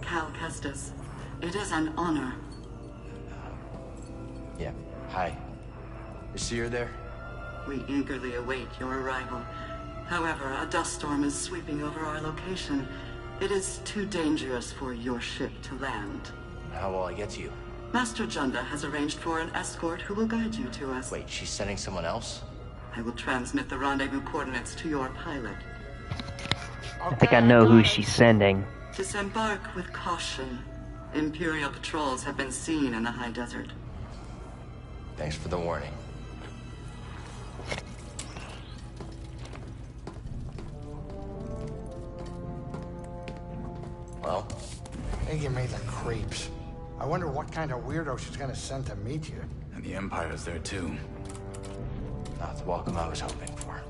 Cal Kestis, it is an honor. Yeah. Hi. Is Seer there? We eagerly await your arrival. However, a dust storm is sweeping over our location. It is too dangerous for your ship to land. How will I get to you? Master Junda has arranged for an escort who will guide you to us. Wait, she's sending someone else? I will transmit the rendezvous coordinates to your pilot. I think I know who she's sending. Disembark with caution. Imperial patrols have been seen in the high desert. Thanks for the warning. Well? They give me the creeps. I wonder what kind of weirdo she's gonna send to meet you. And the Empire's there too. Not the welcome I was hoping for.